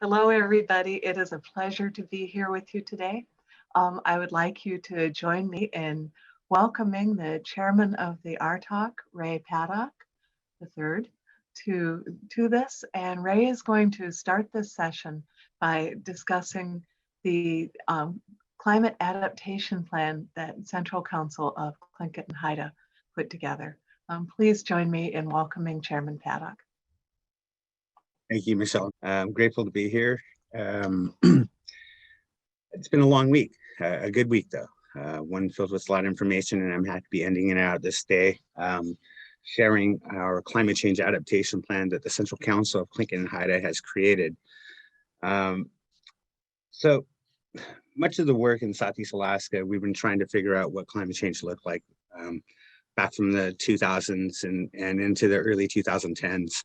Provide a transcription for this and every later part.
Hello, everybody. It is a pleasure to be here with you today. I would like you to join me in welcoming the chairman of the RTalk, Ray Paddock III, to this. And Ray is going to start this session by discussing the climate adaptation plan that Central Council of Tlingit and Haida put together. Please join me in welcoming Chairman Paddock. Thank you, Michelle. I'm grateful to be here. It's been a long week, a good week though. One filled with a lot of information, and I'm happy to be ending it out this day, sharing our climate change adaptation plan that the Central Council of Tlingit and Haida has created. So much of the work in Southeast Alaska, we've been trying to figure out what climate change looked like back from the 2000s and into the early 2010s.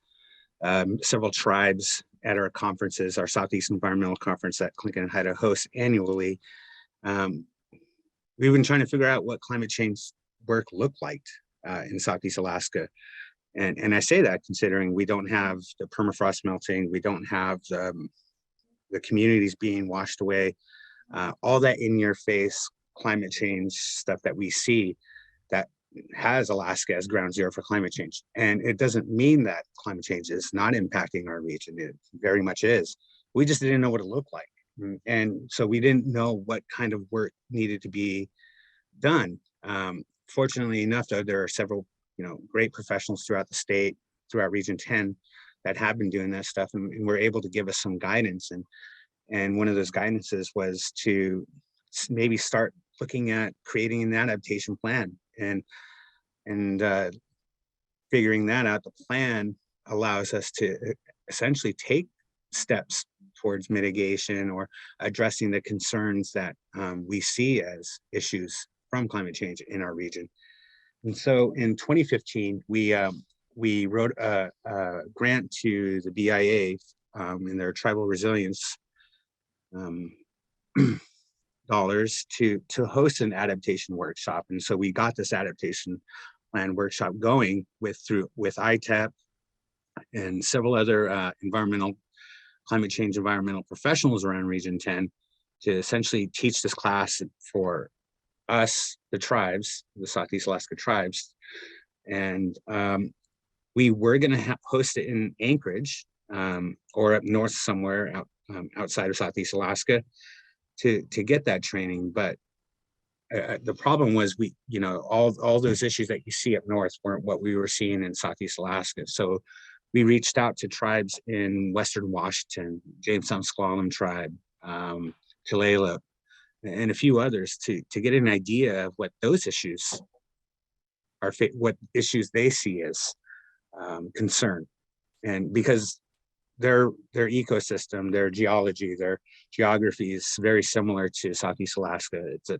Several tribes at our conferences, our Southeast Environmental Conference that Tlingit and Haida hosts annually. We've been trying to figure out what climate change work looked like in Southeast Alaska. And I say that considering we don't have the permafrost melting, we don't have the communities being washed away, all that in your face climate change stuff that we see that has Alaska as ground zero for climate change. And it doesn't mean that climate change is not impacting our region. It very much is. We just didn't know what it looked like. And so we didn't know what kind of work needed to be done. Fortunately enough, though, there are several, great professionals throughout the state, throughout Region 10, that have been doing that stuff and were able to give us some guidance. And one of those guidances was to maybe start looking at creating an adaptation plan and figuring that out. The plan allows us to essentially take steps towards mitigation or addressing the concerns that we see as issues from climate change in our region. And so in 2015, we wrote a grant to the BIA in their tribal resilience dollars to host an adaptation workshop. And so we got this adaptation plan workshop going with ITEP and several other climate change environmental professionals around Region 10 to essentially teach this class for us, the tribes, the Southeast Alaska tribes. And we were going to host it in Anchorage or up north somewhere outside of Southeast Alaska to get that training. But the problem was all those issues that you see up north weren't what we were seeing in Southeast Alaska. So we reached out to tribes in Western Washington, Jamestown S'Klallam tribe, Tulalip, and a few others to get an idea of what those issues are, what issues they see as concern. And because their ecosystem, their geology, their geography is very similar to Southeast Alaska. It's a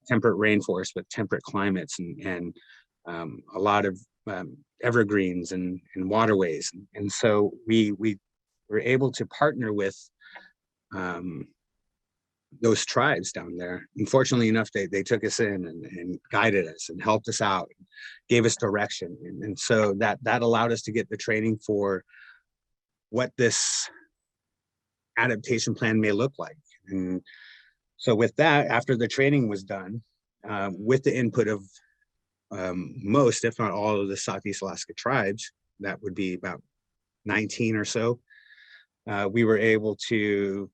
temperate rainforest with temperate climates and a lot of evergreens and waterways. And so we were able to partner with those tribes down there. Unfortunately enough, they took us in and guided us and helped us out, and gave us direction. And so that allowed us to get the training for what this adaptation plan may look like. And so with that, after the training was done, with the input of most, if not all of the Southeast Alaska tribes, that would be about 19 or so, we were able to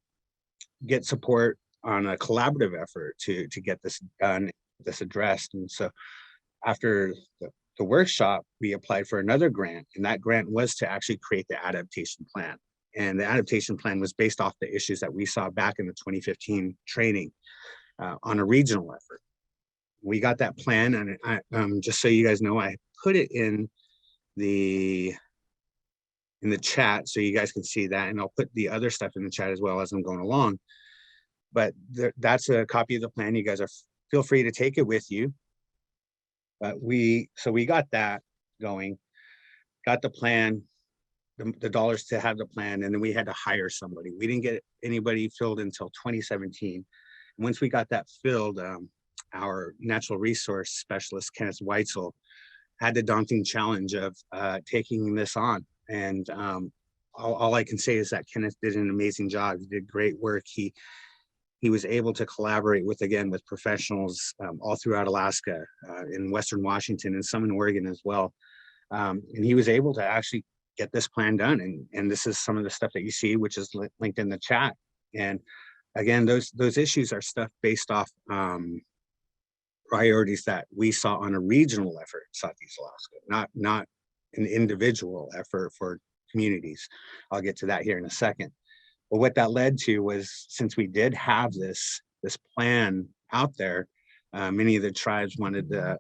get support on a collaborative effort to get this done, this addressed. And so after the workshop, we applied for another grant, and that grant was to actually create the adaptation plan. And the adaptation plan was based off the issues that we saw back in the 2015 training on a regional effort. We got that plan, and just so you guys know, I put it in the chat so you guys can see that, and I'll put the other stuff in the chat as well as I'm going along. But that's a copy of the plan. You guys feel free to take it with you. But we got that going, got the plan, the dollars to have the plan, and then we had to hire somebody. We didn't get anybody filled until 2017. And once we got that filled, our natural resource specialist, Kenneth Weitzel, had the daunting challenge of taking this on. And all I can say is that Kenneth did an amazing job. He did great work. He was able to collaborate with professionals all throughout Alaska, in Western Washington, and some in Oregon as well. And he was able to actually get this plan done. And this is some of the stuff that you see, which is linked in the chat. And again, those issues are stuff based off priorities that we saw on a regional effort in Southeast Alaska, not an individual effort for communities. I'll get to that here in a second. But what that led to was, since we did have this plan out there, many of the tribes wanted to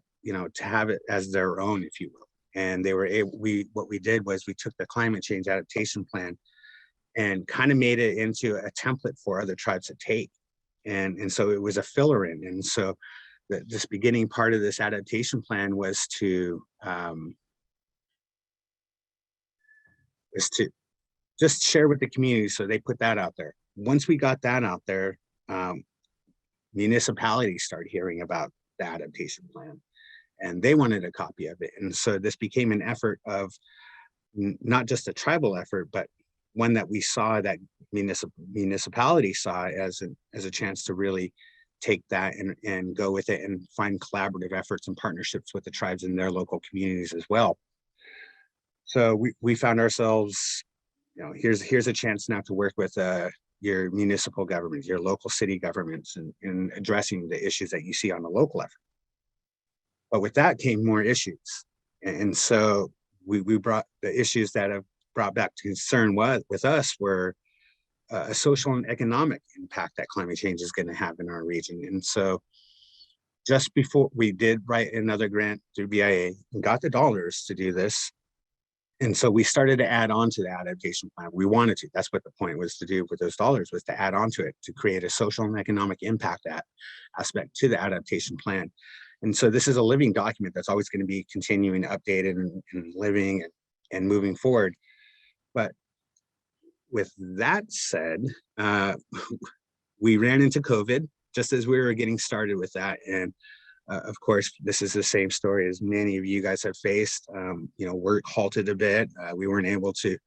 have it as their own, if you will. And they were able. What we did was we took the climate change adaptation plan and kind of made it into a template for other tribes to take. And so it was a filler in. And so this beginning part of this adaptation plan was to just share with the community. So they put that out there. Once we got that out there, municipalities started hearing about the adaptation plan, and they wanted a copy of it. And so this became an effort of not just a tribal effort, but one that we saw, that municipality saw as a chance to really take that and go with it and find collaborative efforts and partnerships with the tribes in their local communities as well. So we found ourselves, here's a chance now to work with your municipal governments, your local city governments, in addressing the issues that you see on the local effort. But with that came more issues. And so we brought the issues that have brought back to concern with us were a social and economic impact that climate change is going to have in our region. And so just before, we did write another grant through BIA and got the dollars to do this. And so we started to add on to the adaptation plan. We wanted to. That's what the point was to do with those dollars, was to add on to it, to create a social and economic impact aspect to the adaptation plan. And so this is a living document that's always going to be continuing, updated, and living and moving forward. But with that said, we ran into COVID just as we were getting started with that. And of course, this is the same story as many of you guys have faced. Work halted a bit. We weren't able to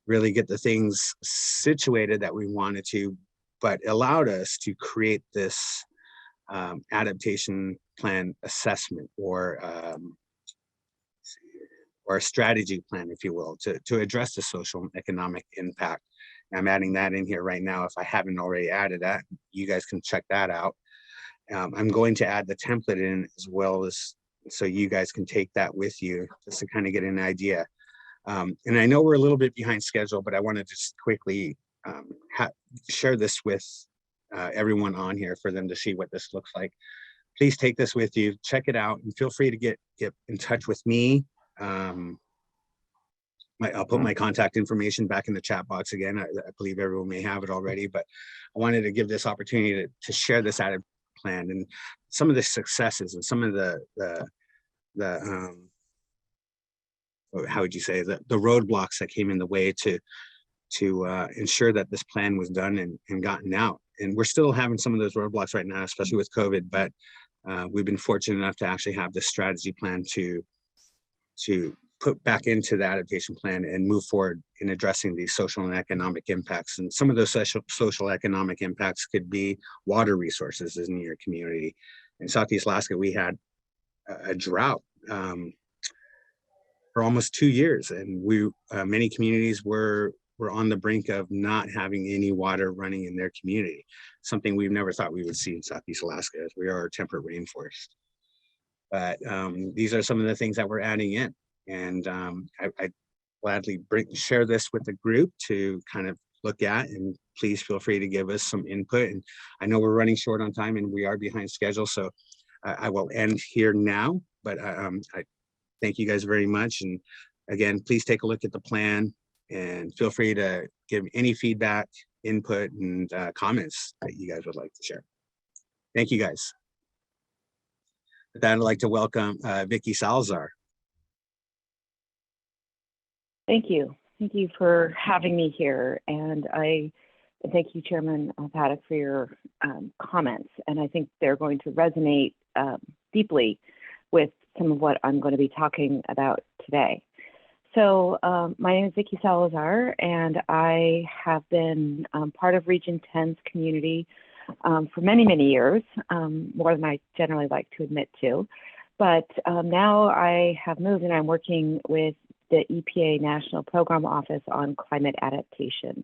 really get the things situated that we wanted to, but allowed us to create this adaptation plan assessment, or a strategy plan, if you will, to address the social and economic impact. I'm adding that in here right now. If I haven't already added that, you guys can check that out. I'm going to add the template in as well, as so you guys can take that with you, just to kind of get an idea. And I know we're a little bit behind schedule, but I want to just quickly share this with everyone on here for them to see what this looks like. Please take this with you, check it out, and feel free to get in touch with me. I'll put my contact information back in the chat box again. I believe everyone may have it already, but I wanted to give this opportunity to share this adaptation plan and some of the successes and some of the how would you say, the roadblocks that came in the way to ensure that this plan was done and gotten out. And we're still having some of those roadblocks right now, especially with COVID, but we've been fortunate enough to actually have this strategy plan to put back into the adaptation plan and move forward in addressing these social and economic impacts. And some of those social economic impacts could be water resources in your community. In Southeast Alaska, we had a drought for almost 2 years, and many communities were on the brink of not having any water running in their community, something we've never thought we would see in Southeast Alaska, as we are a temperate rainforest. But these are some of the things that we're adding in. And I gladly share this with the group to kind of look at, and please feel free to give us some input. And I know we're running short on time and we are behind schedule, so I will end here now, but I thank you guys very much. And again, please take a look at the plan and feel free to give any feedback, input, and comments that you guys would like to share. Thank you guys. With that, I'd like to welcome Vikki Salazar. Thank you. Thank you for having me here. And I thank you, Chairman Paddock, for your comments. And I think they're going to resonate deeply with some of what I'm going to be talking about today. My name is Vikki Salazar, and I have been part of Region 10's community for many, many years, more than I generally like to admit to. But now I have moved and I'm working with the EPA National Program Office on climate adaptation.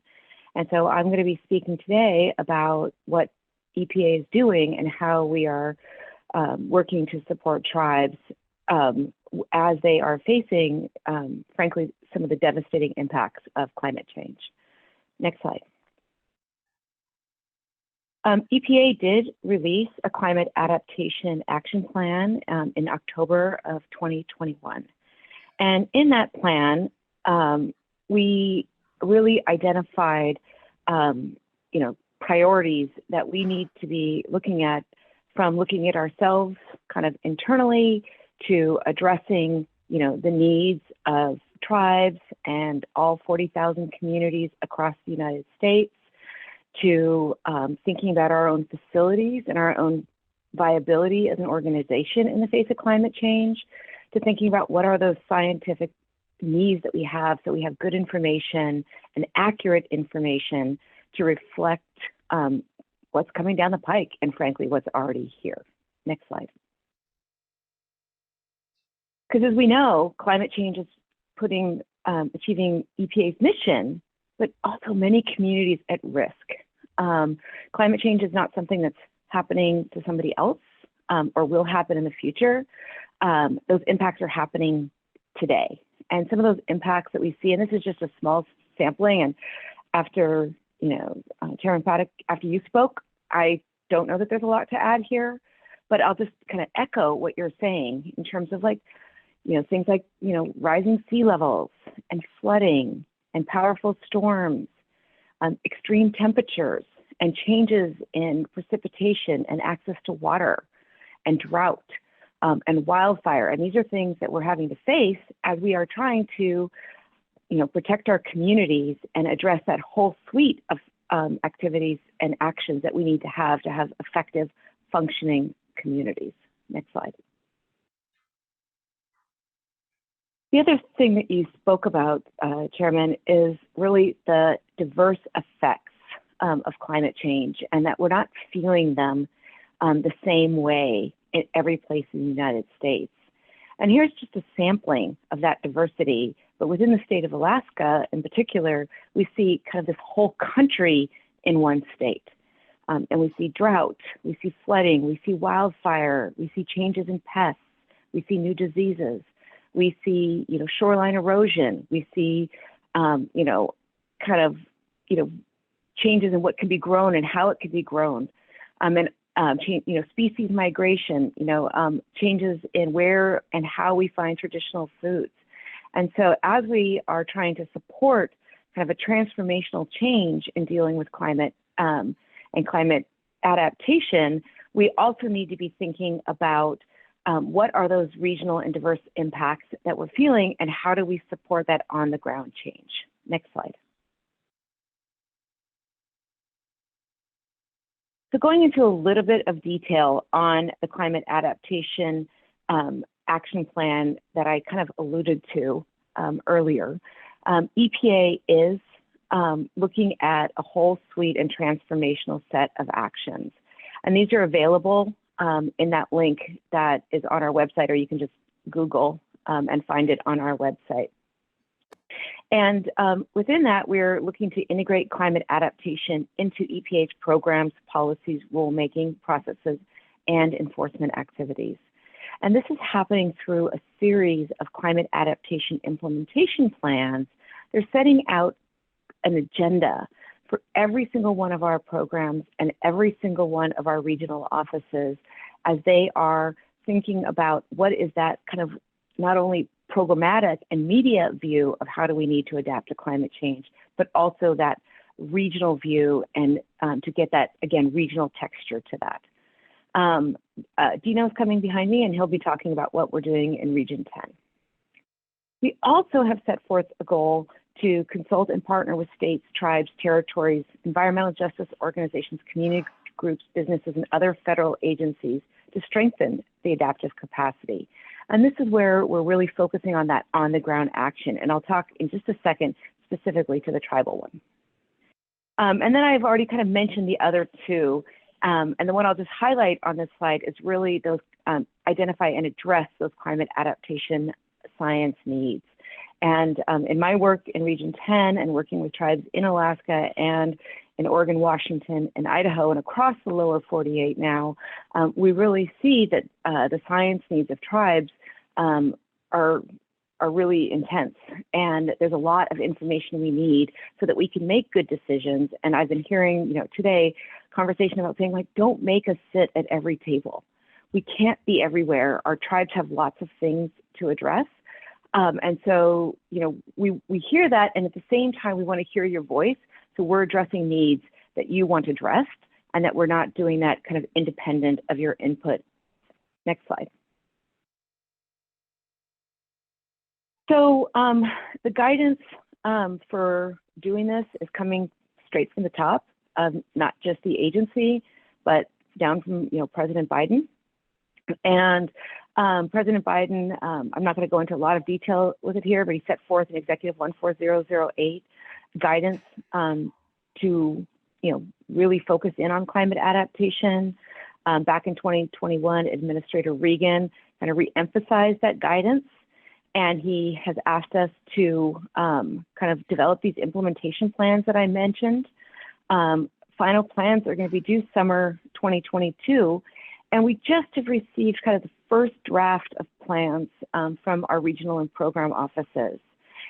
And so I'm going to be speaking today about what EPA is doing and how we are working to support tribes as they are facing, frankly, some of the devastating impacts of climate change. Next slide. EPA did release a climate adaptation action plan in October of 2021. And in that plan, we really identified, priorities that we need to be looking at, from looking at ourselves kind of internally to addressing, the needs of tribes and all 40,000 communities across the United States, to thinking about our own facilities and our own viability as an organization in the face of climate change, to thinking about what are those scientific needs that we have, so we have good information and accurate information to reflect what's coming down the pike and, frankly, what's already here. Next slide. Because as we know, climate change is putting achieving EPA's mission, but also many communities at risk. Climate change is not something that's happening to somebody else or will happen in the future. Those impacts are happening today. And some of those impacts that we see, and this is just a small sampling, and after, Chairman Paddock, after you spoke, I don't know that there's a lot to add here, but I'll just kind of echo what you're saying in terms of things like, rising sea levels and flooding and powerful storms, extreme temperatures and changes in precipitation and access to water and drought and wildfire. And these are things that we're having to face as we are trying to, protect our communities and address that whole suite of activities and actions that we need to have effective functioning communities. Next slide. The other thing that you spoke about, Chairman, is really the diverse effects of climate change, and that we're not feeling them the same way in every place in the United States. And here's just a sampling of that diversity, but within the state of Alaska in particular, we see kind of this whole country in one state. And we see drought, we see flooding, we see wildfire, we see changes in pests, we see new diseases. We see, shoreline erosion. We see, changes in what can be grown and how it can be grown, species migration. Changes in where and how we find traditional foods. And so, as we are trying to support kind of a transformational change in dealing with climate and climate adaptation, we also need to be thinking about what are those regional and diverse impacts that we're feeling, and how do we support that on the ground change? Next slide. So going into a little bit of detail on the climate adaptation action plan that I kind of alluded to earlier, EPA is looking at a whole suite and transformational set of actions. And these are available in that link that is on our website, or you can just Google and find it on our website. And within that, we're looking to integrate climate adaptation into EPA's programs, policies, rulemaking processes, and enforcement activities. And this is happening through a series of climate adaptation implementation plans. They're setting out an agenda for every single one of our programs and every single one of our regional offices as they are thinking about what is that kind of not only programmatic and media view of how do we need to adapt to climate change, but also that regional view and to get that, again, regional texture to that. Dino's coming behind me and he'll be talking about what we're doing in Region 10. We also have set forth a goal to consult and partner with states, tribes, territories, environmental justice organizations, community groups, businesses, and other federal agencies to strengthen the adaptive capacity. And this is where we're really focusing on that on-the-ground action. And I'll talk in just a second specifically to the tribal one. And then I've already kind of mentioned the other two. And the one I'll just highlight on this slide is really those identify and address those climate adaptation science needs. And in my work in Region 10 and working with tribes in Alaska and in Oregon, Washington, and Idaho, and across the lower 48 now, we really see that the science needs of tribes are really intense. And there's a lot of information we need so that we can make good decisions. And I've been hearing, today, conversation about saying, like, don't make us sit at every table. We can't be everywhere. Our tribes have lots of things to address. And so, we hear that, and at the same time, we want to hear your voice. So we're addressing needs that you want addressed, and that we're not doing that kind of independent of your input. Next slide. So the guidance for doing this is coming straight from the top, not just the agency, but down from President Biden. And President Biden, I'm not going to go into a lot of detail with it here, but he set forth an Executive 14008 guidance to really focus in on climate adaptation. Back in 2021, Administrator Regan kind of re-emphasized that guidance, and he has asked us to kind of develop these implementation plans that I mentioned. Final plans are going to be due summer 2022. And we just have received kind of the first draft of plans from our regional and program offices.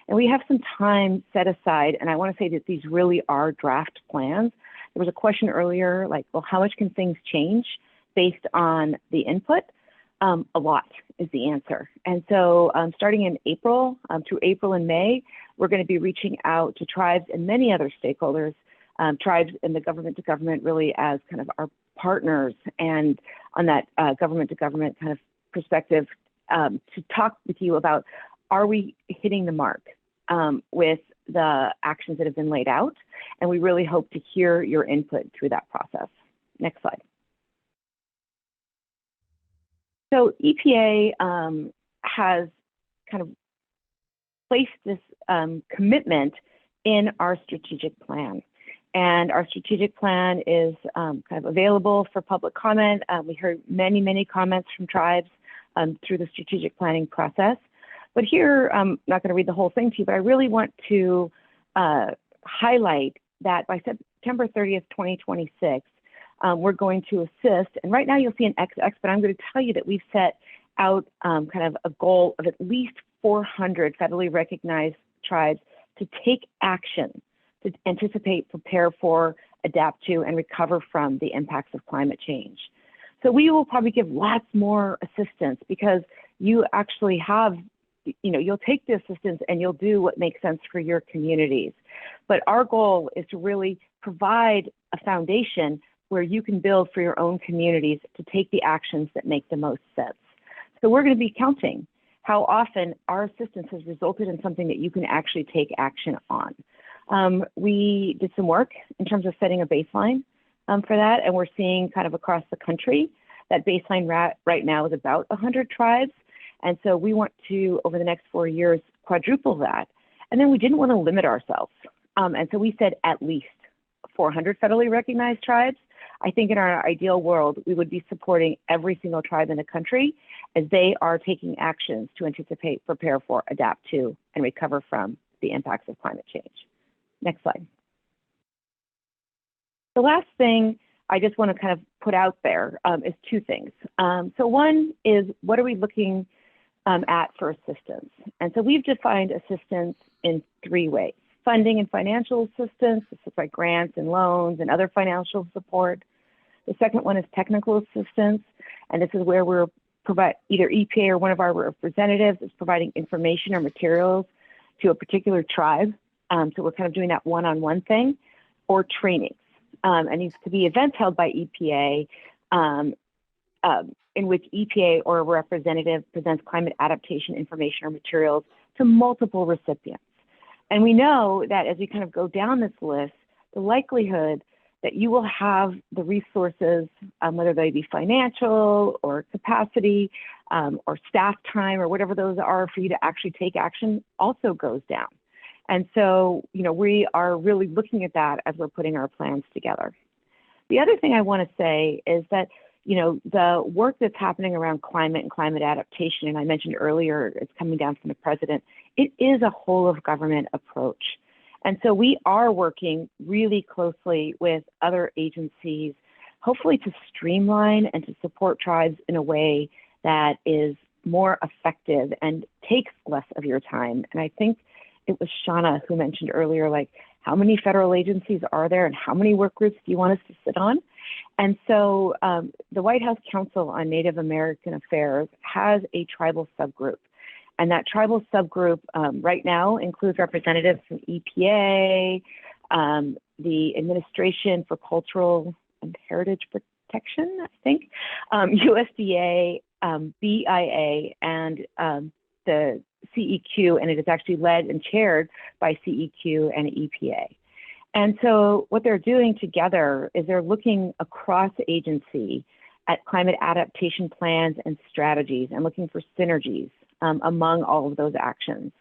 And we have some time set aside, and I want to say that these really are draft plans. There was a question earlier, like, well, how much can things change based on the input? A lot is the answer. And so starting in April, through April and May, we're going to be reaching out to tribes and many other stakeholders, tribes and the government to government really as kind of our partners, and on that government to government kind of perspective, to talk with you about, are we hitting the mark with the actions that have been laid out? And we really hope to hear your input through that process. Next slide. So EPA has kind of placed this commitment in our strategic plan. And our strategic plan is kind of available for public comment. We heard many, many comments from tribes through the strategic planning process. But here, I'm not going to read the whole thing to you, but I really want to highlight that by September 30th, 2026, we're going to assist. And right now you'll see an XX, but I'm going to tell you that we've set out kind of a goal of at least 400 federally recognized tribes to take action to anticipate, prepare for, adapt to, and recover from the impacts of climate change. So we will probably give lots more assistance because you actually have, you'll take the assistance and you'll do what makes sense for your communities. But our goal is to really provide a foundation where you can build for your own communities to take the actions that make the most sense. So we're going to be counting how often our assistance has resulted in something that you can actually take action on. We did some work in terms of setting a baseline for that, and we're seeing kind of across the country that baseline right now is about 100 tribes. And so we want to, over the next 4 years, quadruple that. And then we didn't want to limit ourselves. And so we said at least 400 federally recognized tribes. I think in our ideal world, we would be supporting every single tribe in the country as they are taking actions to anticipate, prepare for, adapt to, and recover from the impacts of climate change. Next slide. The last thing I just want to kind of put out there is two things. So one is, what are we looking at for assistance? And so we've defined assistance in 3 ways: funding and financial assistance, this is like grants and loans and other financial support. The second one is technical assistance, and this is where we're either EPA or one of our representatives is providing information or materials to a particular tribe. So we're kind of doing that one-on-one thing, or trainings. And these could be events held by EPA in which EPA or a representative presents climate adaptation information or materials to multiple recipients. And we know that as we kind of go down this list, the likelihood that you will have the resources, whether they be financial or capacity, or staff time or whatever those are for you to actually take action also goes down. And so, we are really looking at that as we're putting our plans together. The other thing I want to say is that, the work that's happening around climate and climate adaptation, and I mentioned earlier, it's coming down from the president, it is a whole of government approach. And so we are working really closely with other agencies, hopefully to streamline and to support tribes in a way that is more effective and takes less of your time. And I think it was Shauna who mentioned earlier, like, how many federal agencies are there and how many work groups do you want us to sit on? And so the White House Council on Native American Affairs has a tribal subgroup. And that tribal subgroup right now includes representatives from EPA, the Administration for Cultural and Heritage Protection, I think, USDA, BIA, and the CEQ, and it is actually led and chaired by CEQ and EPA. And so what they're doing together is they're looking across agency at climate adaptation plans and strategies and looking for synergies among all of those actions.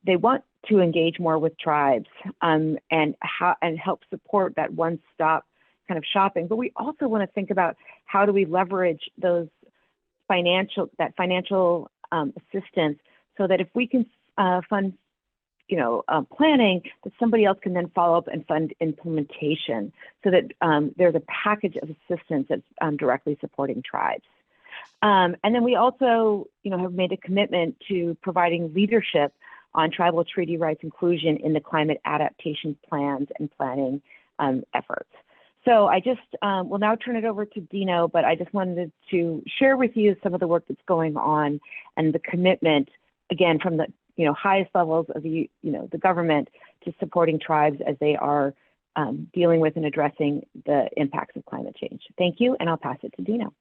They want to engage more with tribes and help support that one-stop kind of shopping. But we also want to think about how do we leverage those financial assistance so that if we can fund, planning, that somebody else can then follow up and fund implementation, so that there's a package of assistance that's directly supporting tribes. And then we also, have made a commitment to providing leadership on tribal treaty rights inclusion in the climate adaptation plans and planning efforts. So I just will now turn it over to Dino, but I just wanted to share with you some of the work that's going on and the commitment, again, from the highest levels of the government to supporting tribes as they are dealing with and addressing the impacts of climate change. Thank you, and I'll pass it to Dino.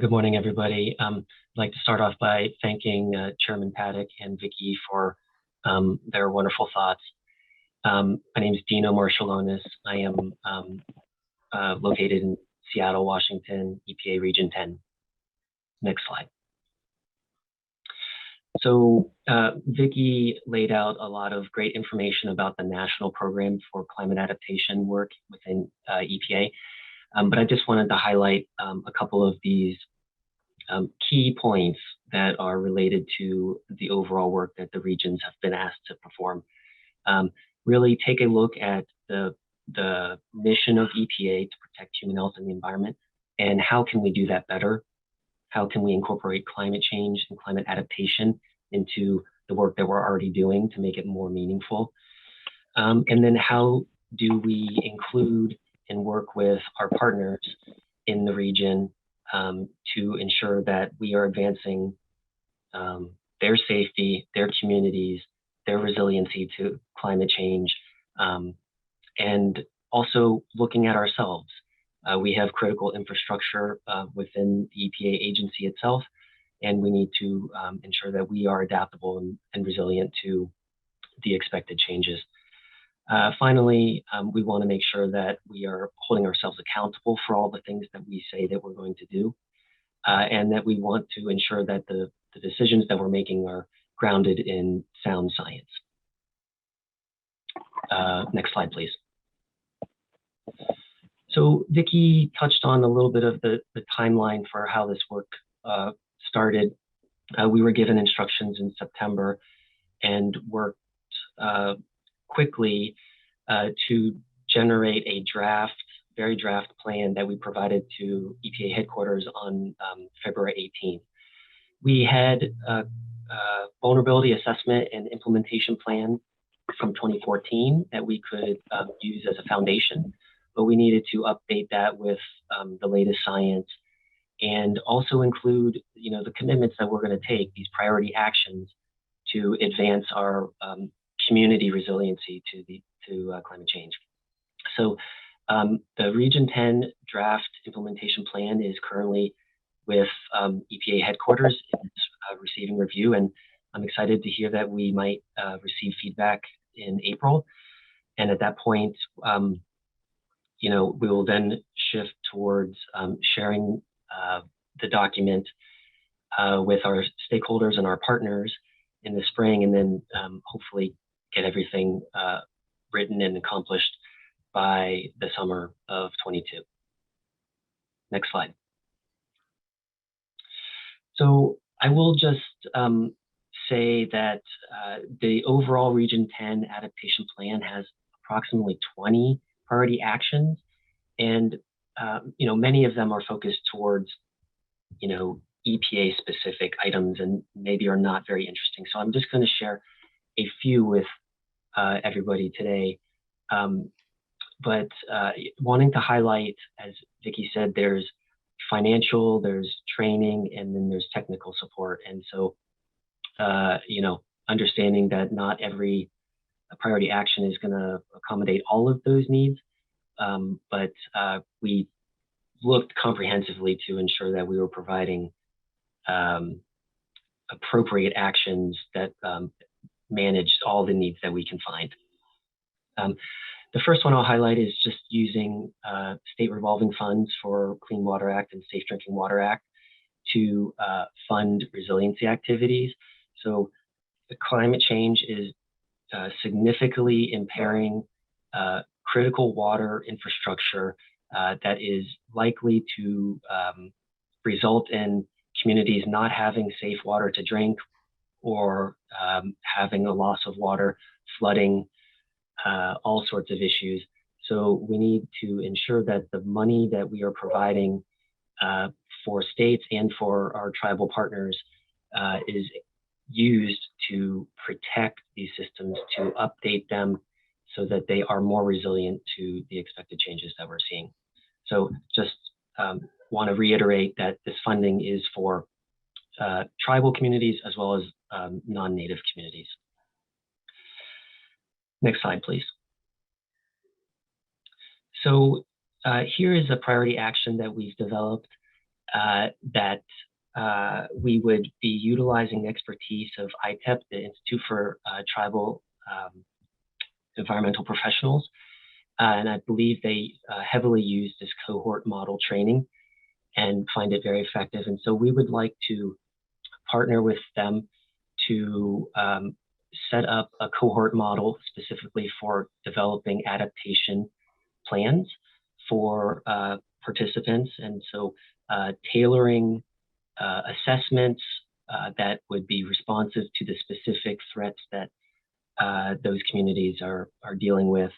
Good morning, everybody. I'd like to start off by thanking Chairman Paddock and Vikki for their wonderful thoughts. My name is Dino Marshallonis. I am located in Seattle, Washington, EPA Region 10. Next slide. So Vikki laid out a lot of great information about the national program for climate adaptation work within EPA. But I just wanted to highlight a couple of these key points that are related to the overall work that the regions have been asked to perform. Really take a look at the mission of EPA to protect human health and the environment, and how can we do that better? How can we incorporate climate change and climate adaptation into the work that we're already doing to make it more meaningful? And then how do we include and work with our partners in the region to ensure that we are advancing their safety, their communities, their resiliency to climate change, and also looking at ourselves. We have critical infrastructure within the EPA agency itself, and we need to ensure that we are adaptable and resilient to the expected changes. Finally, we want to make sure that we are holding ourselves accountable for all the things that we say that we're going to do, and that we want to ensure that the decisions that we're making are grounded in sound science. Next slide, please. So Vikki touched on a little bit of the timeline for how this work started. We were given instructions in September and worked quickly to generate a very draft plan that we provided to EPA headquarters on February 18th. We had a vulnerability assessment and implementation plan from 2014 that we could use as a foundation, but we needed to update that with the latest science, and also include, the commitments that we're going to take, these priority actions to advance our community resiliency to climate change. So the Region 10 draft implementation plan is currently with EPA headquarters. It's receiving review, and I'm excited to hear that we might receive feedback in April. And at that point, we will then shift towards sharing the document with our stakeholders and our partners in the spring, and then hopefully get everything written and accomplished by the summer of 22. Next slide. So I will just say that the overall Region 10 adaptation plan has approximately 20 priority actions, and many of them are focused towards EPA specific items and maybe are not very interesting. So I'm just going to share a few with everybody today. But wanting to highlight, as Vikki said, there's financial, there's training, and then there's technical support. And so, understanding that not every priority action is going to accommodate all of those needs, but we looked comprehensively to ensure that we were providing appropriate actions that managed all the needs that we can find. The first one I'll highlight is just using state revolving funds for Clean Water Act and Safe Drinking Water Act to fund resiliency activities. So the climate change is significantly impairing critical water infrastructure that is likely to result in communities not having safe water to drink, or having a loss of water, flooding, all sorts of issues. So we need to ensure that the money that we are providing for states and for our tribal partners is used to protect these systems, to update them so that they are more resilient to the expected changes that we're seeing. So just want to reiterate that this funding is for tribal communities as well as non-native communities. Next slide, please. So here is a priority action that we've developed that we would be utilizing the expertise of ITEP, the Institute for Tribal Environmental Professionals. And I believe they heavily use this cohort model training and find it very effective. And so we would like to partner with them to set up a cohort model specifically for developing adaptation plans for participants. And so tailoring assessments that would be responsive to the specific threats that those communities are dealing with.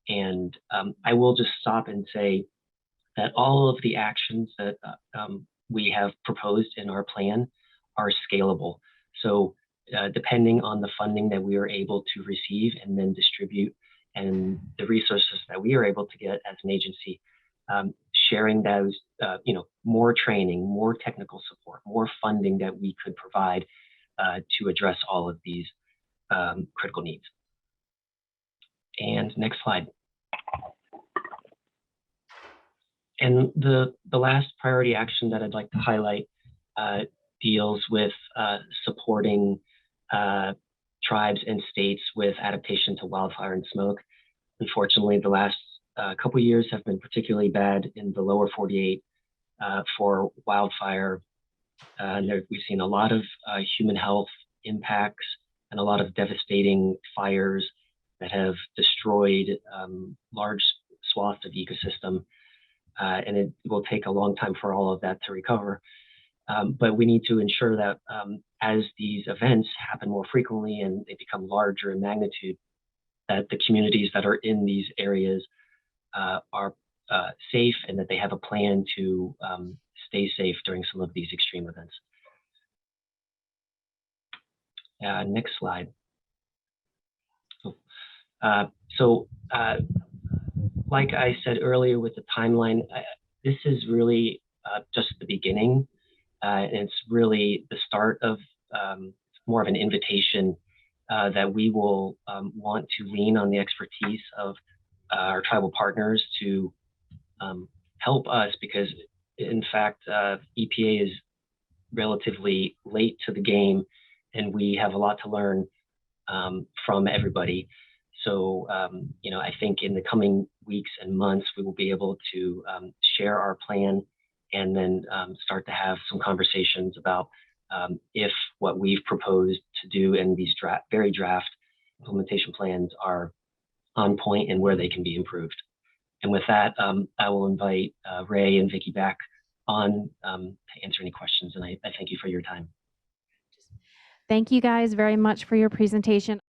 And I will just stop and say that all of the actions that we have proposed in our plan are scalable. So depending on the funding that we are able to receive and then distribute, and the resources that we are able to get as an agency, sharing those, more training, more technical support, more funding that we could provide to address all of these critical needs. And next slide. And the last priority action that I'd like to highlight deals with supporting tribes and states with adaptation to wildfire and smoke. Unfortunately, the last couple of years have been particularly bad in the lower 48 for wildfire. We've seen a lot of human health impacts and a lot of devastating fires that have destroyed large swaths of ecosystem. And it will take a long time for all of that to recover. But we need to ensure that as these events happen more frequently and they become larger in magnitude, that the communities that are in these areas are safe and that they have a plan to stay safe during some of these extreme events. Next slide. Like I said earlier with the timeline, this is really just the beginning. And it's really the start of more of an invitation that we will want to lean on the expertise of our tribal partners to help us, because in fact, EPA is relatively late to the game and we have a lot to learn from everybody. So, I think in the coming weeks and months, we will be able to share our plan and then start to have some conversations about if what we've proposed to do in these very draft implementation plans are on point and where they can be improved. And with that, I will invite Ray and Vikki back on to answer any questions, and I thank you for your time. Thank you guys very much for your presentation.